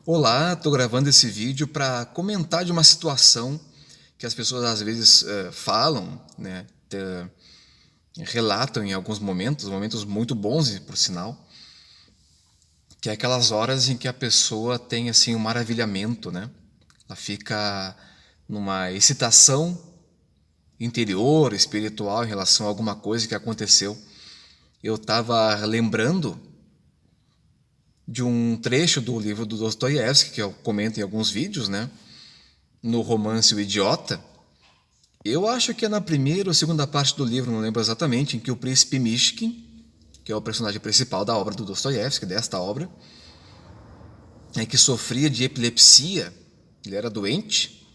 Olá, estou gravando esse vídeo para comentar de uma situação que as pessoas às vezes falam, né, relatam em alguns momentos muito bons, por sinal, que é aquelas horas em que a pessoa tem assim um maravilhamento, né? Ela fica numa excitação interior, espiritual em relação a alguma coisa que aconteceu. Eu estava lembrando de um trecho do livro do Dostoiévski que eu comento em alguns vídeos, né? No romance O Idiota. Eu acho que é na primeira ou segunda parte do livro, não lembro exatamente, em que o príncipe Mishkin, que é o personagem principal da obra do Dostoiévski, desta obra, que sofria de epilepsia. Ele era doente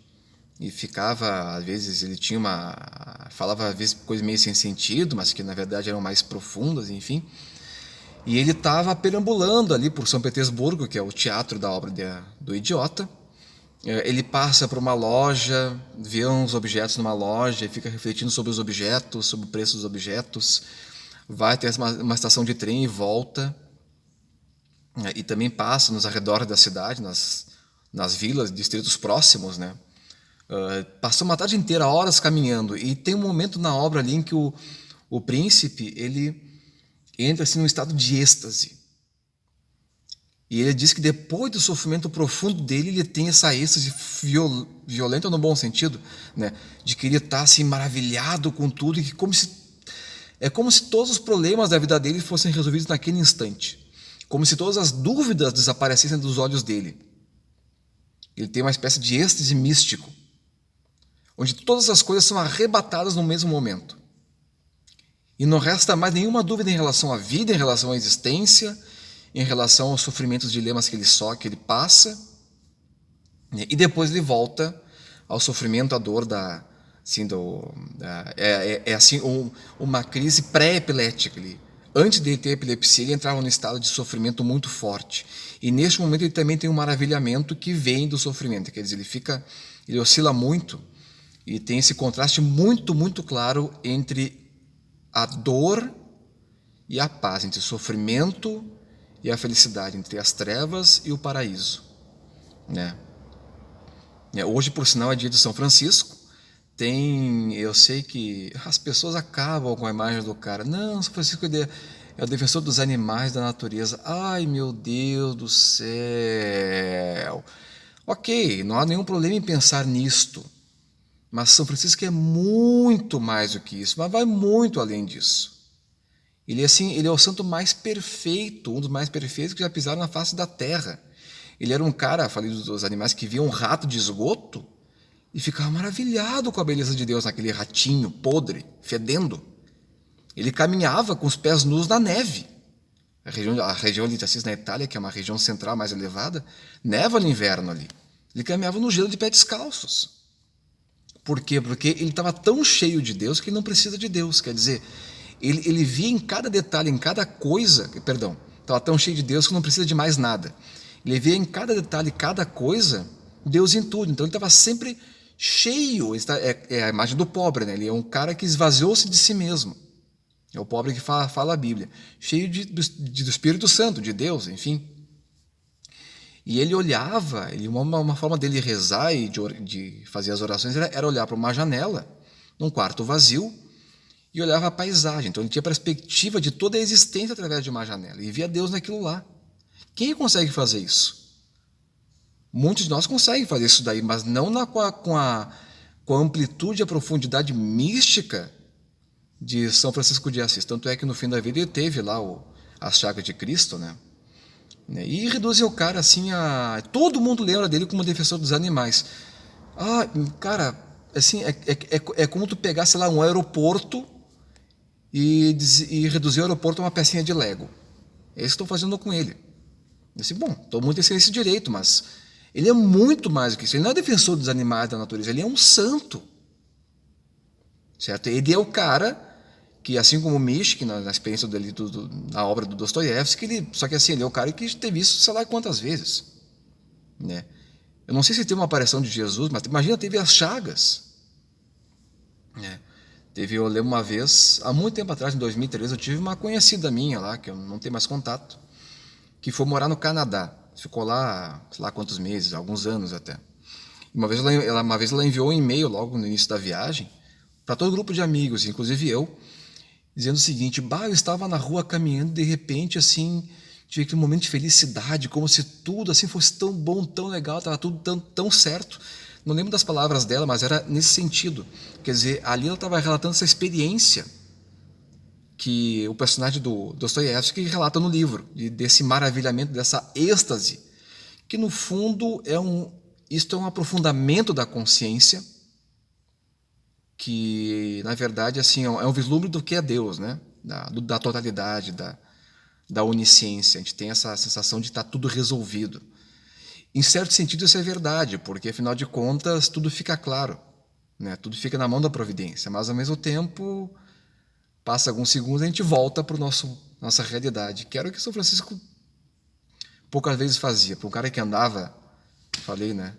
e ficava, às vezes ele tinha uma, falava às vezes coisas meio sem sentido, mas que na verdade eram mais profundas, enfim. E ele estava perambulando ali por São Petersburgo, que é o teatro da obra do Idiota. Ele passa por uma loja, vê uns objetos numa loja e fica refletindo sobre os objetos, sobre o preço dos objetos. Vai até uma estação de trem e volta. E também passa nos arredores da cidade, nas vilas, distritos próximos, né? Passou uma tarde inteira, horas caminhando. E tem um momento na obra ali em que o príncipe ele entra assim, num estado de êxtase. E ele diz que depois do sofrimento profundo dele, ele tem essa êxtase violenta no bom sentido, né? De que ele está assim, maravilhado com tudo, e que é como se todos os problemas da vida dele fossem resolvidos naquele instante. Como se todas as dúvidas desaparecessem dos olhos dele. Ele tem uma espécie de êxtase místico, onde todas as coisas são arrebatadas no mesmo momento. E não resta mais nenhuma dúvida em relação à vida, em relação à existência, em relação aos sofrimentos, dilemas que ele passa, e depois ele volta ao sofrimento, à dor assim, uma crise pré-epilética. Antes de ele ter epilepsia, ele entrava num estado de sofrimento muito forte. E neste momento ele também tem um maravilhamento que vem do sofrimento, quer dizer, ele oscila muito e tem esse contraste muito, muito claro entre a dor e a paz, entre o sofrimento e a felicidade, entre as trevas e o paraíso, né? Hoje, por sinal, é dia de São Francisco. Eu sei que as pessoas acabam com a imagem do cara. Não, São Francisco é o defensor dos animais, da natureza. Ai, meu Deus do céu. Ok, não há nenhum problema em pensar nisto. Mas São Francisco é muito mais do que isso, mas vai muito além disso. Ele é o santo mais perfeito, um dos mais perfeitos que já pisaram na face da terra. Ele era um cara, falei dos animais, que via um rato de esgoto e ficava maravilhado com a beleza de Deus naquele ratinho podre, fedendo. Ele caminhava com os pés nus na neve. A região de Assis, na Itália, que é uma região central mais elevada, neva no inverno ali. Ele caminhava no gelo de pés descalços. Por quê? Porque ele estava tão cheio de Deus que ele não precisa de Deus. Quer dizer, ele via em cada detalhe, em cada coisa, estava tão cheio de Deus que não precisa de mais nada. Ele via em cada detalhe, cada coisa, Deus em tudo. Então ele estava sempre cheio. É a imagem do pobre, né? Ele é um cara que esvaziou-se de si mesmo. É o pobre que fala a Bíblia. Cheio do Espírito Santo, de Deus, enfim. E ele olhava, uma forma dele rezar e de fazer as orações era olhar para uma janela, num quarto vazio, e olhava a paisagem. Então ele tinha perspectiva de toda a existência através de uma janela e via Deus naquilo lá. Quem consegue fazer isso? Muitos de nós conseguem fazer isso daí, mas não com a amplitude e a profundidade mística de São Francisco de Assis. Tanto é que no fim da vida ele teve lá as chagas de Cristo, né? E reduzem o cara assim a... Todo mundo lembra dele como defensor dos animais. Ah, cara, assim, é como tu pegar, sei lá, um aeroporto e reduzir o aeroporto a uma pecinha de Lego. É isso que estou fazendo com ele. Eu disse, bom, todo mundo tem esse direito, mas ele é muito mais do que isso. Ele não é defensor dos animais, da natureza, ele é um santo. Certo? Ele é o cara que, assim como o Mishkin, na experiência dele, na obra do Dostoiévski, só que assim, ele é o cara que teve isso sei lá quantas vezes. Né? Eu não sei se teve uma aparição de Jesus, mas imagina, teve as chagas. Né? Eu lembro uma vez, há muito tempo atrás, em 2013, eu tive uma conhecida minha lá, que eu não tenho mais contato, que foi morar no Canadá. ficou lá, sei lá quantos meses, alguns anos até. Uma vez ela enviou um e-mail logo no início da viagem para todo o grupo de amigos, inclusive eu, dizendo o seguinte: bah, eu estava na rua caminhando e de repente assim tive aquele momento de felicidade, como se tudo assim fosse tão bom, tão legal, estava tudo tão certo. Não lembro das palavras dela, mas era nesse sentido. Quer dizer, ali ela estava relatando essa experiência que o personagem do Dostoiévski relata no livro, desse maravilhamento, dessa êxtase, que no fundo isto é um aprofundamento da consciência, que na verdade assim é um vislumbre do que é Deus, né? Da totalidade, da onisciência. A gente tem essa sensação de estar tudo resolvido. Em certo sentido isso é verdade, porque afinal de contas tudo fica claro, né? Tudo fica na mão da providência, mas ao mesmo tempo passa alguns segundos e a gente volta para nossa realidade, que era o que São Francisco poucas vezes fazia. Para um cara que andava, falei, né,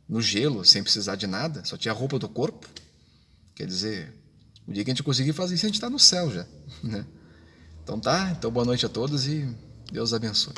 no gelo, sem precisar de nada, só tinha a roupa do corpo. Quer dizer, o dia que a gente conseguir fazer isso, a gente está no céu já, né? Então boa noite a todos e Deus abençoe.